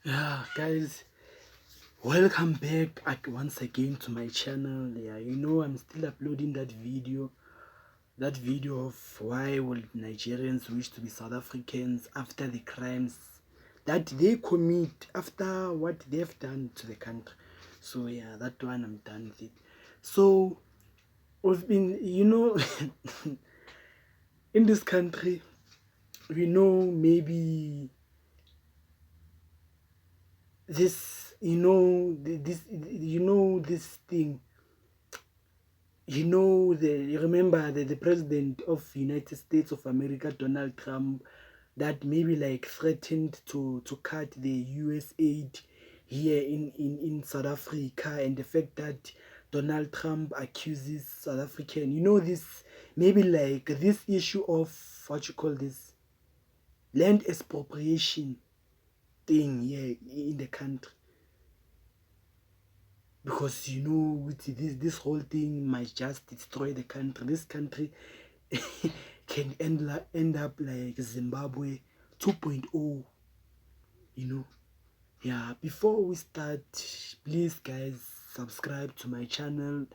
Yeah, guys, welcome back once again to my channel. Yeah, I'm still uploading that video of why would Nigerians wish to be South Africans after the crimes that they commit, after what they've done to the country. So yeah, that one I'm done with it. So we've been, in this country, we know maybe this, this thing. You remember the president of United States of America, Donald Trump, that maybe like threatened to cut the US aid here in South Africa, and the fact that Donald Trump accuses South African, this maybe like this issue of what you call this land expropriation thing here in the country. Because with this whole thing might just destroy the country. This country can end up like Zimbabwe 2.0. Yeah, before we start, please guys, subscribe to my channel,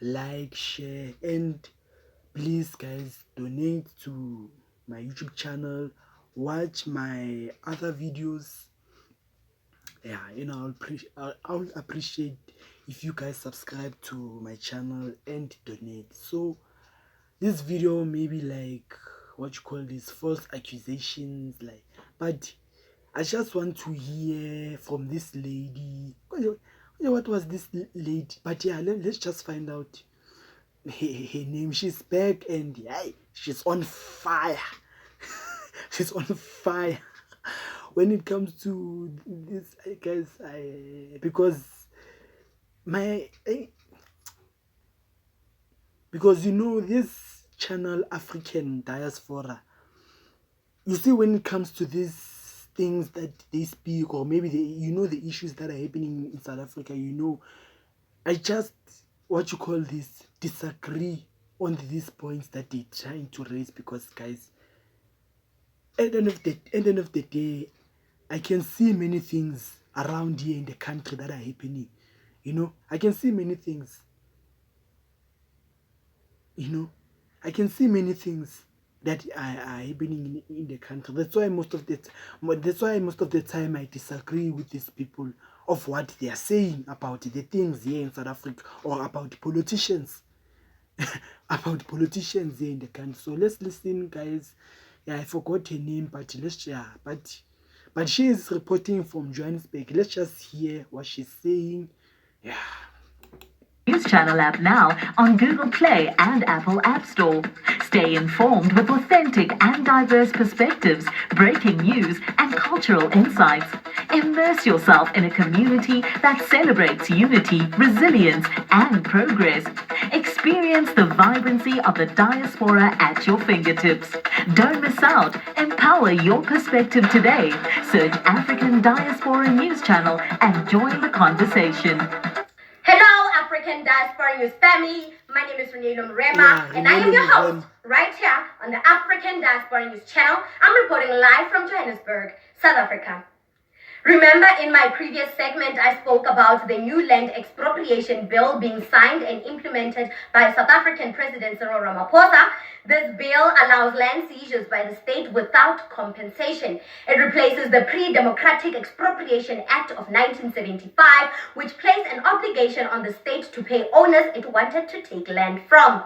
like, share, and please guys, donate to my YouTube channel, watch my other videos. Yeah, I'll appreciate if you guys subscribe to my channel and donate. So this video maybe like what you call this false accusations, like, but I just want to hear from this lady. What was this lady? But yeah, let's just find out her name. She's back, and yeah, she's on fire. She's on fire when it comes to this, guys. Because my because this channel, African Diaspora, you see, when it comes to these things that they speak, or maybe the issues that are happening in South Africa, I just, what you call this, disagree on these points that they're trying to raise. Because guys, at the end of the day, I can see many things around here in the country that are happening. I can see many things. I can see many things that are happening in the country. That's why most of the time I disagree with these people of what they are saying about the things here in South Africa, or about politicians. About politicians here in the country. So let's listen, guys. Yeah, I forgot her name, but but she is reporting from Johannesburg. Let's just hear what she's saying. Yeah. News Channel app now on Google Play and Apple App Store. Stay informed with authentic and diverse perspectives, breaking news, and cultural insights. Immerse yourself in a community that celebrates unity, resilience, and progress. Experience the vibrancy of the diaspora at your fingertips. Don't miss out. Empower your perspective today. Search African Diaspora News Channel and join the conversation. Hello, African Diaspora News family. My name is Elonmusk, and I am your host right here on the African Diaspora News channel. I'm reporting live from Johannesburg, South Africa. Remember, in my previous segment, I spoke about the new land expropriation bill being signed and implemented by South African President Cyril Ramaphosa. This bill allows land seizures by the state without compensation. It replaces the Pre-Democratic Expropriation Act of 1975, which placed an obligation on the state to pay owners it wanted to take land from.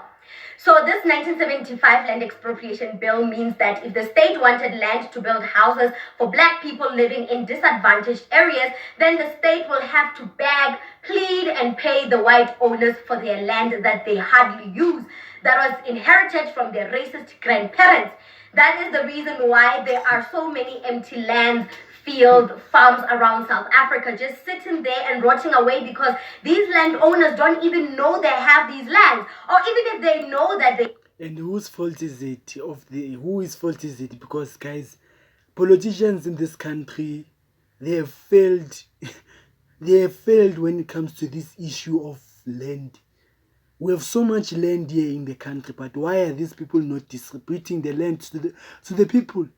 So this 1975 land expropriation bill means that if the state wanted land to build houses for black people living in disadvantaged areas, then the state will have to beg, plead, and pay the white owners for their land that they hardly use, that was inherited from their racist grandparents. That is the reason why there are so many empty lands, field farms around South Africa just sitting there and rotting away, because these landowners don't even know they have these lands, or even if they know that they... And whose fault is it? Whose fault is it? Because guys, politicians in this country, they have failed. They have failed when it comes to this issue of land. We have so much land here in the country, but why are these people not distributing the land to the people?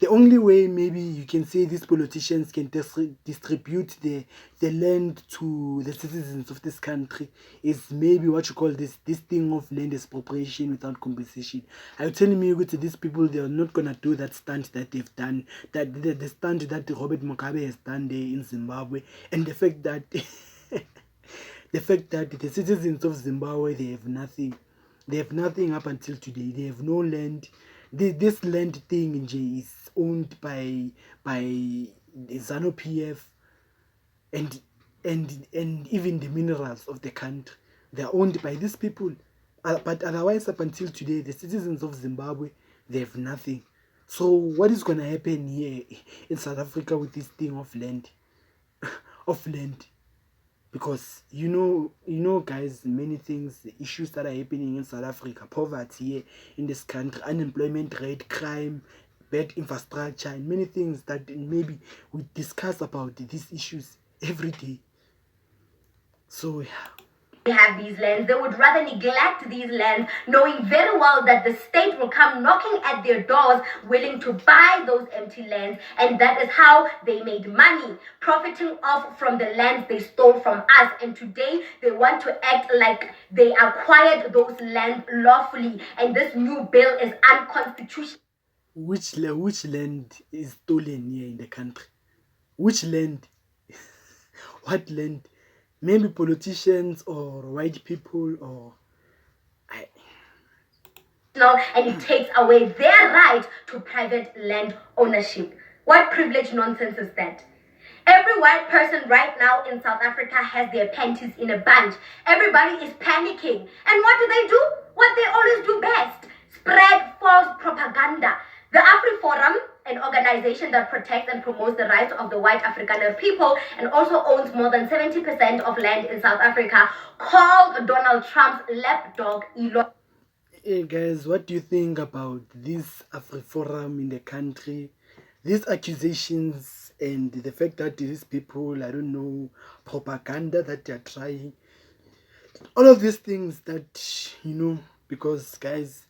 The only way maybe you can say these politicians can distribute the land to the citizens of this country is maybe what you call this thing of land expropriation without compensation. Are you telling me to these people they are not gonna do that stunt that they've done, that the stunt that Robert Mugabe has done there in Zimbabwe, and the fact that the fact that the citizens of Zimbabwe they have nothing. They have nothing up until today. They have no land. This land thing in J is owned by the ZANU PF and even the minerals of the country. They are owned by these people. But otherwise, up until today, the citizens of Zimbabwe, they have nothing. So what is gonna happen here in South Africa with this thing of land? Of land? Because you know guys, many things, the issues that are happening in South Africa, poverty here in this country, unemployment rate, crime, bad infrastructure, and many things that maybe we discuss about these issues every day. So yeah. They have these lands, they would rather neglect these lands, knowing very well that the state will come knocking at their doors, willing to buy those empty lands, and that is how they made money, profiting off from the lands they stole from us. And today they want to act like they acquired those lands lawfully, and this new bill is unconstitutional. Which land is stolen here in the country? Which land? What land? Maybe politicians or white people or and it takes away their right to private land ownership. What privilege nonsense is that? Every white person right now in South Africa has their panties in a bunch. Everybody is panicking. And what do? What they always do best: spread false propaganda. The Affriforum, an organization that protects and promotes the rights of the white Afrikaner people and also owns more than 70% of land in South Africa, called Donald Trump's lapdog Elon. Hey guys, what do you think about this Affriforum in the country? These accusations and the fact that these people, I don't know, propaganda that they are trying. All of these things that, because guys,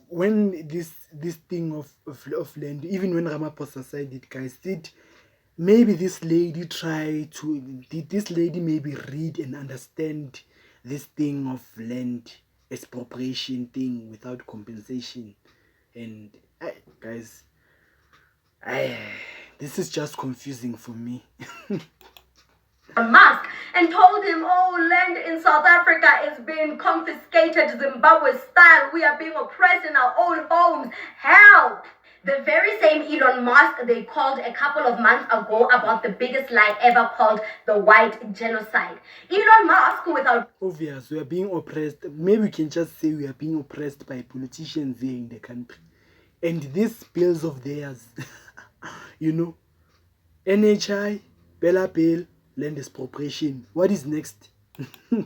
when this thing of land, even when Ramaphosa said it, guys, maybe this lady did this lady maybe read and understand this thing of land expropriation thing without compensation? And guys, this is just confusing for me. Musk and told him, oh, land in South Africa is being confiscated Zimbabwe style. We are being oppressed in our own homes. Help! The very same Elon Musk they called a couple of months ago about the biggest lie ever, called the white genocide. Elon Musk, without obvious, we are being oppressed. Maybe we can just say we are being oppressed by politicians here in the country. And these bills of theirs, NHI, Bella Bill, land expropriation. What is next?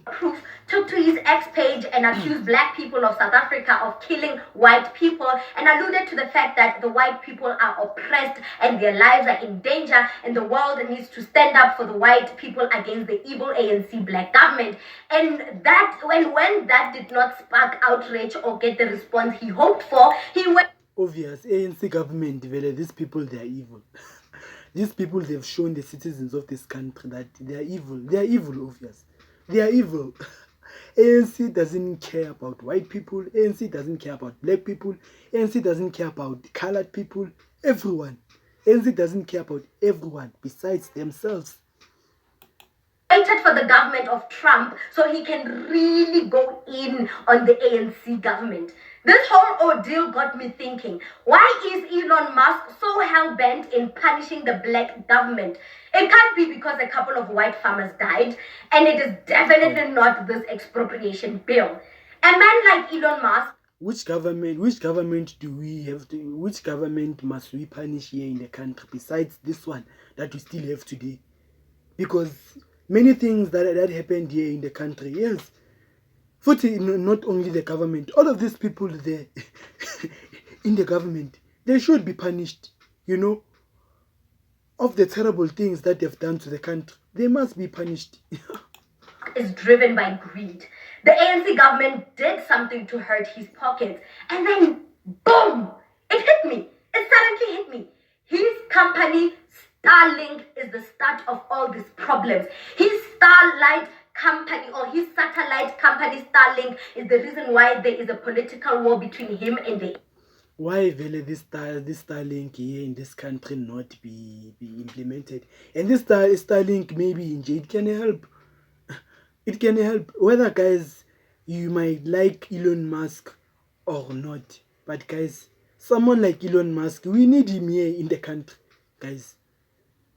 proof, took to his X page and accused black people of South Africa of killing white people, and alluded to the fact that the white people are oppressed and their lives are in danger, and the world needs to stand up for the white people against the evil ANC black government. And when that did not spark outrage or get the response he hoped for, he went obvious ANC government, these people, they are evil. These people, they've shown the citizens of this country that they are evil. They are evil, obvious. They are evil. ANC doesn't care about white people. ANC doesn't care about black people. ANC doesn't care about colored people. Everyone. ANC doesn't care about everyone besides themselves. Waited for the government of Trump so he can really go in on the ANC government. This whole ordeal got me thinking, why is Elon Musk so hell-bent in punishing the black government? It can't be because a couple of white farmers died, and it is definitely not this expropriation bill. A man like Elon Musk... Which government do we have to, which government must we punish here in the country besides this one that we still have today? Because many things that happened here in the country, yes. Not only the government, all of these people there in the government, they should be punished, of the terrible things that they've done to the country. They must be punished. is driven by greed. The ANC government did something to hurt his pockets, and then boom, it hit me. It suddenly company, Starlink, is the start of all these problems. His Starlight company, or his satellite company Starlink, is the reason why there is a political war between him and the... Why will this Starlink here in this country not be implemented? And this Starlink maybe in it can help. It can help. Whether, guys, you might like Elon Musk or not, but guys, someone like Elon Musk, we need him here in the country, guys.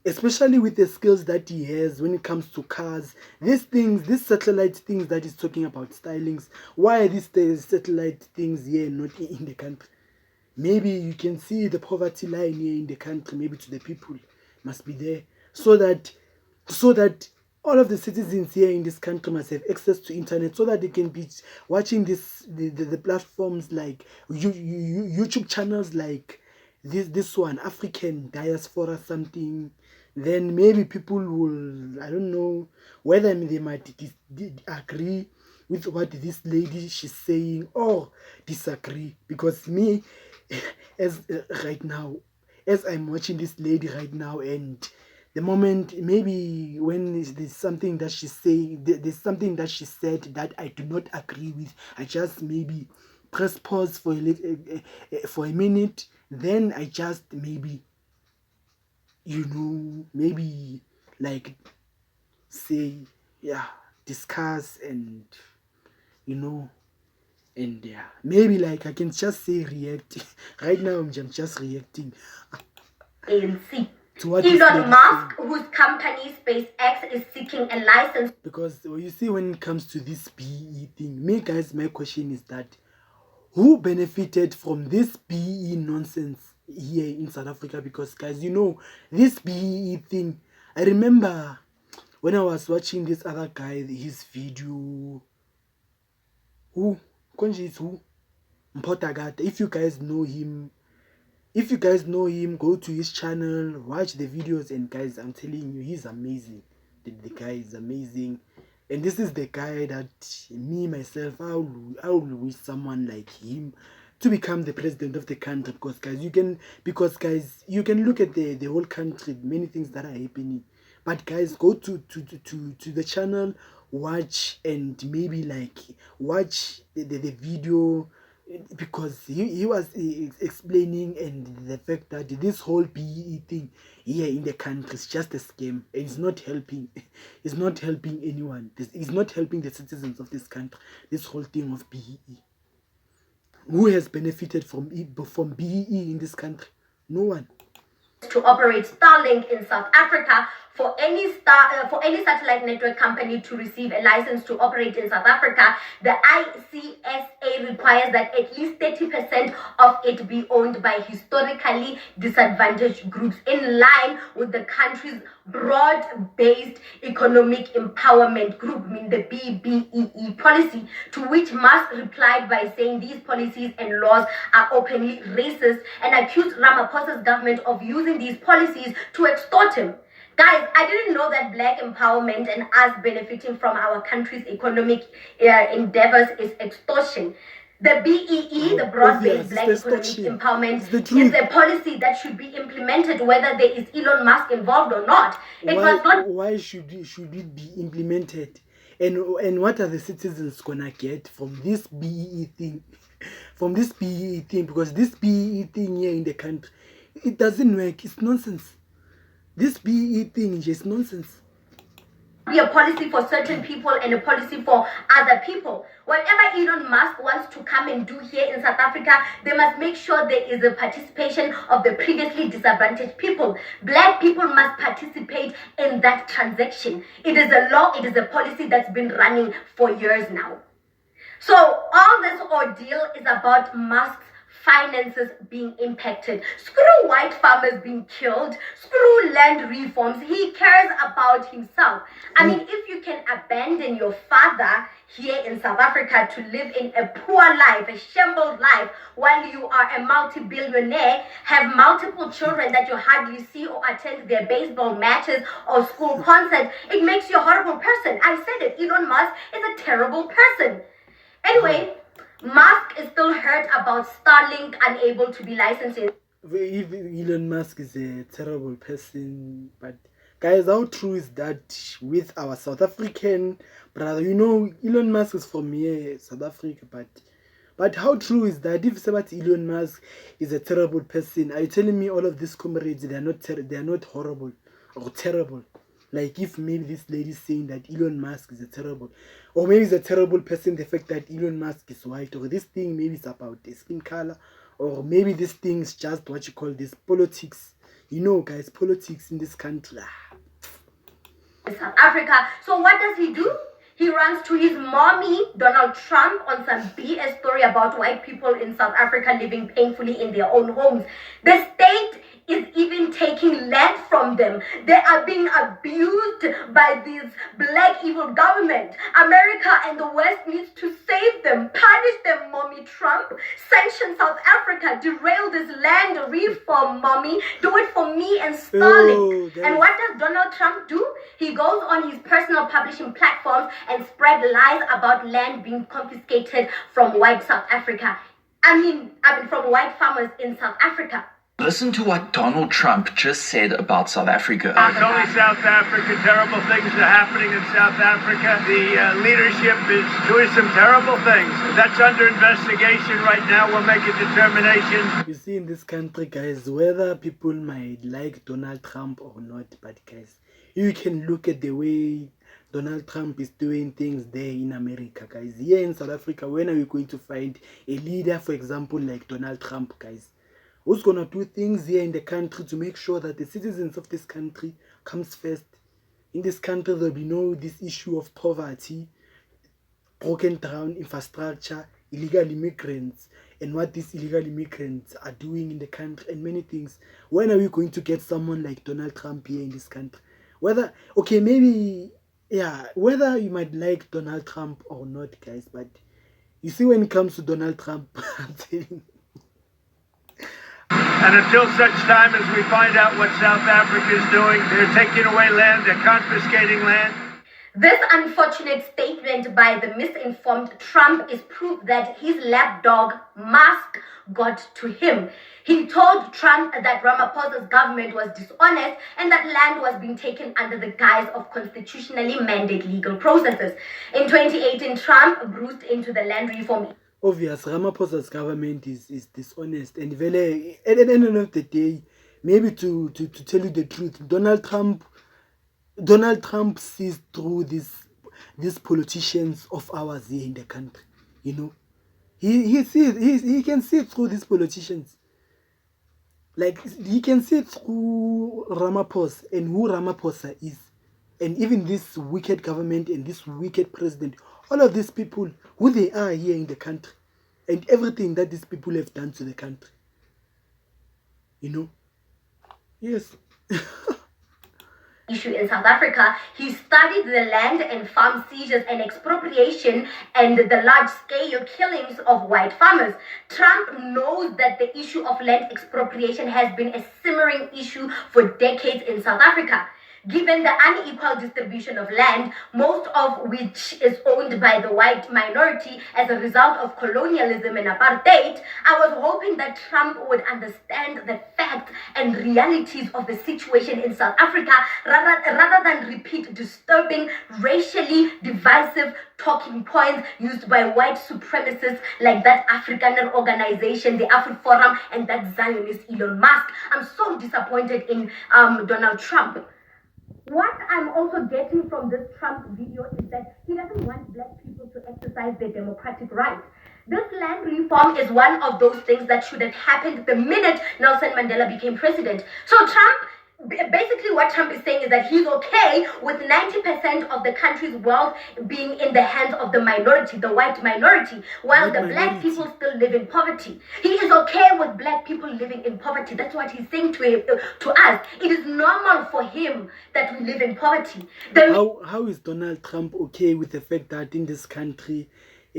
Especially with the skills that he has when it comes to cars. These things, these satellite things that he's talking about, stylings. Why are these satellite things here not in the country? Maybe you can see the poverty line here in the country, maybe to the people must be there, so that all of the citizens here in this country must have access to internet, so that they can be watching the platforms like YouTube channels like this one, African Diaspora something. Then maybe people will, I don't know whether they might agree with what this lady she's saying or disagree. Because me, as right now, as I'm watching this lady right now, and the moment maybe when there's something that she's saying, there's something that she said that I do not agree with, I just maybe press pause for a minute, then I just maybe, maybe like say, yeah, discuss, and and yeah, maybe like I can just say react. Right now I'm just reacting ANC. to what Elon Musk, whose company SpaceX is seeking a license. Because you see, when it comes to this BE thing, me guys, my question is that who benefited from this BE nonsense here in South Africa? Because guys, this BE thing, I remember when I was watching this other guy, his video, who Mpotagata. If you guys know him, go to his channel, watch the videos, and guys, I'm telling you, he's amazing. The guy is amazing. And this is the guy that me, myself, I would wish someone like him to become the president of the country. Because guys, you can look at the whole country, many things that are happening. But guys, go to the channel, watch, and maybe like watch the video, because he was explaining, and the fact that this whole BE thing here in the country is just a scam. It's not helping. It's not helping anyone. It's not helping the citizens of this country. This whole thing of BE. Who has benefited from BE in this country? No one. To operate Starlink in South Africa, for any satellite network company to receive a license to operate in South Africa, the ICSA requires that at least 30% of it be owned by historically disadvantaged groups, in line with the country's broad-based economic empowerment group, the BBEE policy, to which Musk replied by saying these policies and laws are openly racist, and accused Ramaphosa's government of using these policies to extort him. Guys, I didn't know that black empowerment and us benefiting from our country's economic endeavors is extortion. The BEE, the broad-based black economic empowerment, is a policy that should be implemented whether there is Elon Musk involved or not. Why should it be implemented? And what are the citizens gonna get from this BEE thing? From this BEE thing, because this BEE thing here in the country, it doesn't work. It's nonsense. This BE thing is just nonsense. Be a policy for certain people and a policy for other people. Whatever Elon Musk wants to come and do here in South Africa, they must make sure there is a participation of the previously disadvantaged people. Black people must participate in that transaction. It is a law, it is a policy that's been running for years now. So all this ordeal is about Musk's finances being impacted. Screw white farmers being killed. Screw land reforms. He cares about himself. I mean, if you can abandon your father here in South Africa to live in a poor life, a shambled life, while you are a multi-billionaire, have multiple children that you hardly see or attend their baseball matches or school concerts, it makes you a horrible person. I said it. Elon Musk is a terrible person. Anyway, Musk is still hurt about Starlink unable to be licensed. if Elon Musk is a terrible person, but guys, how true is that with our South African brother? You know, Elon Musk is from here, South Africa, but how true is that? If somebody Elon Musk is a terrible person, are you telling me all of these comrades they are not horrible or terrible? Like if maybe this lady is saying that Elon Musk is a terrible, or maybe it's a terrible person, the fact that Elon Musk is white, or this thing maybe it's about the skin color, or maybe this thing is just what you call this politics. You know, guys, politics in this country. South Africa. So what does he do? He runs to his mommy, Donald Trump, on some BS story about white people in South Africa living painfully in their own homes. The state is even taking land from them. They are being abused by this black evil government. America and the West needs to save them, punish them, mommy Trump. Sanction South Africa, derail this land reform, mommy. Do it for me and Starlink. And what does Donald Trump do? He goes on his personal publishing platforms and spread lies about land being confiscated from white South Africa. I mean from white farmers in South Africa. Listen to what Donald Trump just said about South Africa. It's only South Africa. Terrible things are happening in South Africa. The leadership is doing some terrible things. That's under investigation right now. We'll make a determination. You see, in this country, guys, whether people might like Donald Trump or not, but guys, you can look at the way Donald Trump is doing things there in America, guys. Here in South Africa, when are we going to find a leader, for example, like Donald Trump, guys? Who's gonna do things here in the country to make sure that the citizens of this country comes first? In this country, there'll be no this issue of poverty, broken down infrastructure, illegal immigrants, and what these illegal immigrants are doing in the country, and many things. When are we going to get someone like Donald Trump here in this country? Whether, okay, maybe, yeah, whether you might like Donald Trump or not, guys, but you see, when it comes to Donald Trump, I'm telling you, and until such time as we find out what South Africa is doing, they're taking away land, they're confiscating land. This unfortunate statement by the misinformed Trump is proof that his lapdog Musk got to him. He told Trump that Ramaphosa's government was dishonest and that land was being taken under the guise of constitutionally mandated legal processes. In 2018, Trump bruised into the land reform. Obvious, Ramaphosa's government is dishonest, and very, at the end of the day, maybe to tell you the truth, Donald Trump sees through these politicians of ours here in the country. You know, he can see through these politicians. Like, he can see through Ramaphosa and who Ramaphosa is, and even this wicked government and this wicked president. All of these people, who they are here in the country, and everything that these people have done to the country. You know? Yes. Issue in South Africa, he studied the land and farm seizures and expropriation and the large-scale killings of white farmers. Trump knows that the issue of land expropriation has been a simmering issue for decades in South Africa. Given the unequal distribution of land, most of which is owned by the white minority as a result of colonialism and apartheid, I was hoping that Trump would understand the facts and realities of the situation in South Africa rather than repeat disturbing, racially divisive talking points used by white supremacists like that Afrikaner organization, the Affriforum, and that Zionist Elon Musk. I'm so disappointed in Donald Trump. What I'm also getting from this Trump video is that he doesn't want black people to exercise their democratic rights. This land reform is one of those things that should have happened the minute Nelson Mandela became president. So basically what Trump is saying is that he's okay with 90% of the country's wealth being in the hands of the minority, the white minority, while the black people still live in poverty. He is okay with black people living in poverty. That's what he's saying to us. It is normal for him that we live in poverty. How is Donald Trump okay with the fact that in this country,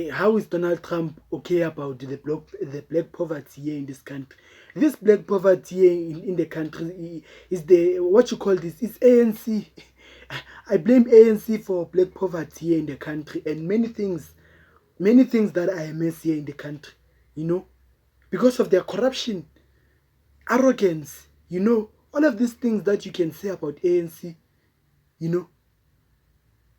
how is Donald Trump okay about the black poverty here in this country? This black poverty here in the country is the, what you call this, it's ANC. I blame ANC for black poverty here in the country and many things that are a mess here in the country, you know, because of their corruption. arrogance, all of these things that you can say about ANC,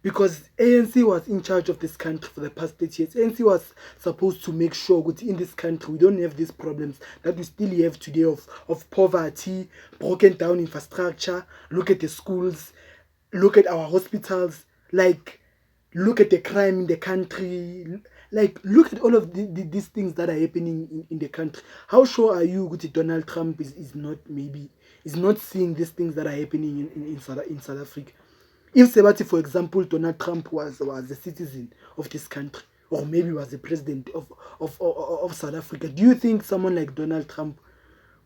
because ANC was in charge of this country for the past 30 years. ANC was supposed to make sure that in this country we don't have these problems that we still have today of poverty, broken down infrastructure. Look at the schools, look at our hospitals, like look at the crime in the country, like look at all of these things that are happening in the country. How sure are you that Donald Trump is not seeing these things that are happening in South Africa? If Sebati, for example, Donald Trump was a citizen of this country, or maybe was the president of South Africa, do you think someone like Donald Trump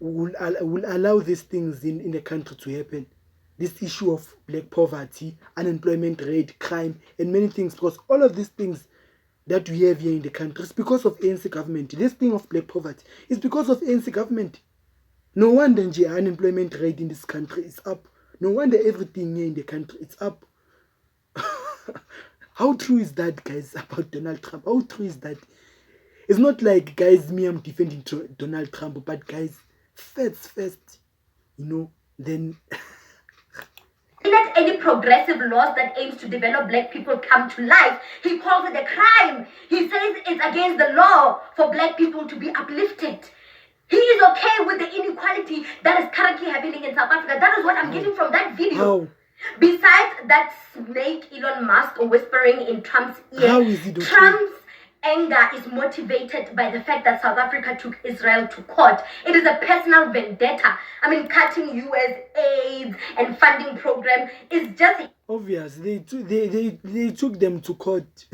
will allow these things in the country to happen? This issue of black poverty, unemployment rate, crime, and many things, because all of these things that we have here in the country is because of ANC government. This thing of black poverty is because of ANC government. No wonder the unemployment rate in this country is up. No wonder everything here in the country is up. How true is that, guys, about Donald Trump? How true is that? It's not like, guys, I'm defending Donald Trump, but guys, first, then let any progressive laws that aims to develop black people come to life. He calls it a crime. He says it's against the law for black people to be uplifted. He is okay with the inequality that is currently happening in South Africa. That is what I'm getting from that video. how? Besides that snake Elon Musk whispering in Trump's ear, How is it okay? Trump's anger is motivated by the fact that South Africa took Israel to court. It is a personal vendetta. I mean, cutting US aid and funding program is just Obvious. They took them to court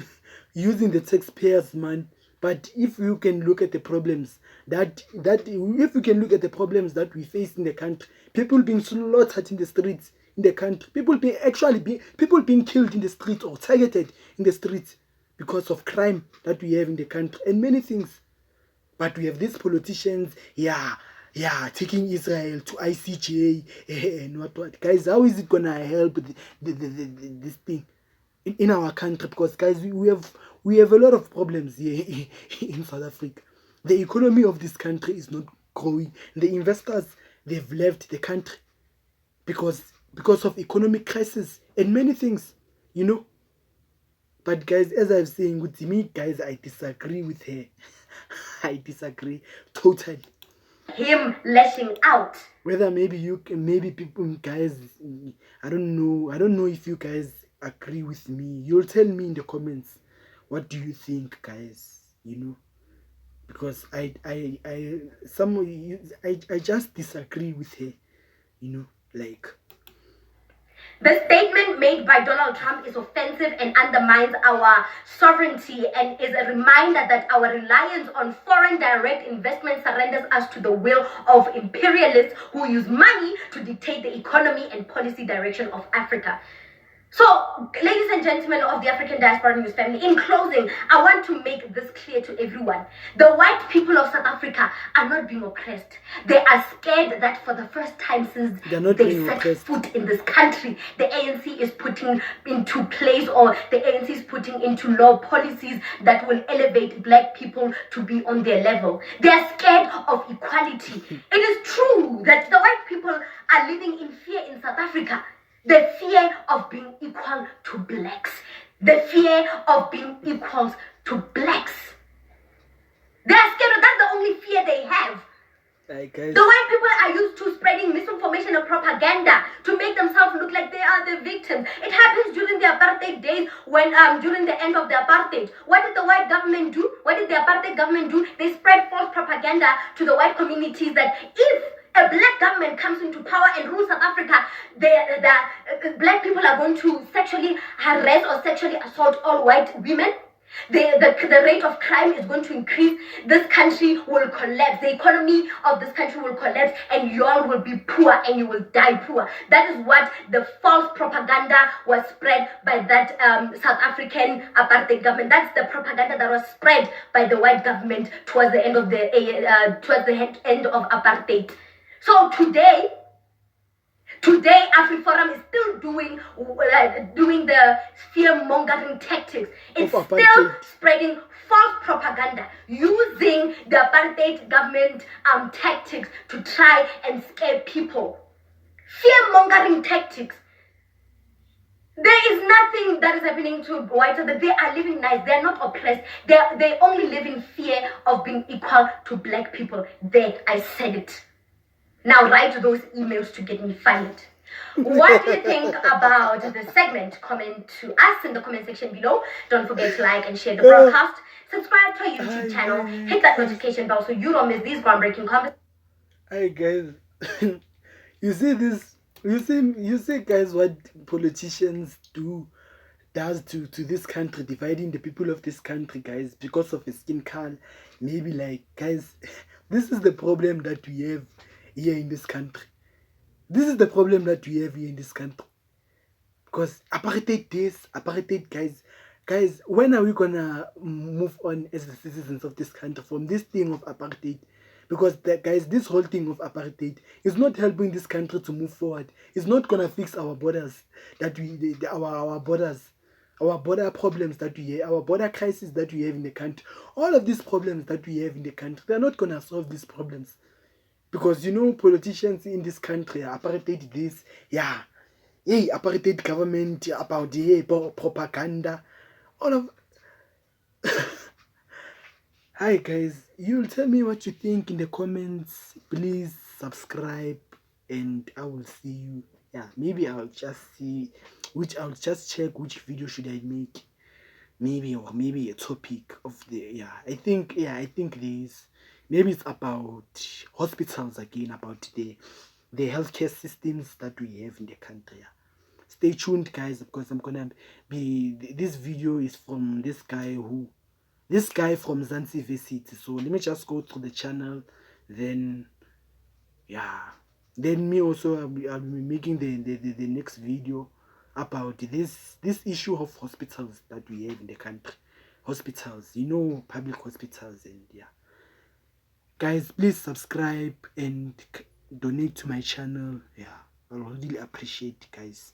using the taxpayers' money. But if you can look at the problems that we face in the country, people being slaughtered in the streets in the country, people being killed in the streets or targeted in the streets because of crime that we have in the country and many things. But we have these politicians, taking Israel to ICJ and what. Guys, how is it gonna help this thing in our country? Because, guys, we have a lot of problems here in South Africa. The economy of this country is not growing. The investors, they've left the country because of economic crisis and many things, But, guys, as I'm saying, with me, guys, I disagree with her. I disagree totally. him lashing out. Whether maybe people, guys, I don't know if you guys agree with me. You'll tell me in the comments. What do you think, guys? Because I just disagree with her. Like. The statement made by Donald Trump is offensive and undermines our sovereignty and is a reminder that our reliance on foreign direct investment surrenders us to the will of imperialists who use money to dictate the economy and policy direction of Africa. So, ladies and gentlemen of the African Diaspora News family, in closing, I want to make this clear to everyone. The white people of South Africa are not being oppressed. They are scared that for the first time since they set foot in this country, the ANC is putting into place, or the ANC is putting into law policies that will elevate black people to be on their level. They are scared of equality. It is true that the white people are living in fear in South Africa. The fear of being equal to blacks. The fear of being equals to blacks. They are scared. That's the only fear they have. The white people are used to spreading misinformation and propaganda to make themselves look like they are the victims. It happens during the apartheid days, when during the end of the apartheid. What did the white government do? What did the apartheid government do? They spread false propaganda to the white communities that if a black government comes into power and rules South Africa, the black people are going to sexually harass or sexually assault all white women. The rate of crime is going to increase. This country will collapse. The economy of this country will collapse, and you all will be poor and you will die poor. That is what the false propaganda was spread by that South African apartheid government. That's the propaganda that was spread by the white government towards the end of the end of apartheid. So today Today, AfriForum is still doing the fear-mongering tactics. It's still spreading false propaganda using the apartheid government tactics to try and scare people. Fear-mongering tactics. There is nothing that is happening to whites. They are living nice. They are not oppressed. They only live in fear of being equal to black people. There, I said it. Now write those emails to get me fired. What do you think about the segment? Comment to us in the comment section below. Don't forget to like and share the broadcast. Subscribe to our YouTube channel. Hit that notification bell so you don't miss these groundbreaking comments. Hi guys, you see this? You see guys, what politicians does to this country, dividing the people of this country, guys, because of a skin color. Maybe like, guys, this is the problem that we have here in this country. This is the problem that we have here in this country. Because apartheid this, apartheid, guys, when are we gonna move on as the citizens of this country from this thing of apartheid? Because guys, this whole thing of apartheid is not helping this country to move forward. It's not gonna fix our borders, our borders, our border problems that we have, our border crisis that we have in the country. All of these problems that we have in the country, they're not gonna solve these problems. Because politicians in this country, apartheid this, yeah, hey, apartheid government, about the propaganda, all of. Hi guys, you'll tell me what you think in the comments. Please subscribe, and I will see you. Yeah, maybe I'll just check which video should I make. Maybe a topic of the I think this. Maybe it's about hospitals again, about the healthcare systems that we have in the country. Yeah. Stay tuned, guys, because I'm gonna be. This video is from this guy from Zanzibar City. So let me just go through the channel, then then me also I'll be making the next video about this issue of hospitals that we have in the country. Hospitals, public hospitals, and guys, please subscribe and donate to my channel. I'll really appreciate, guys.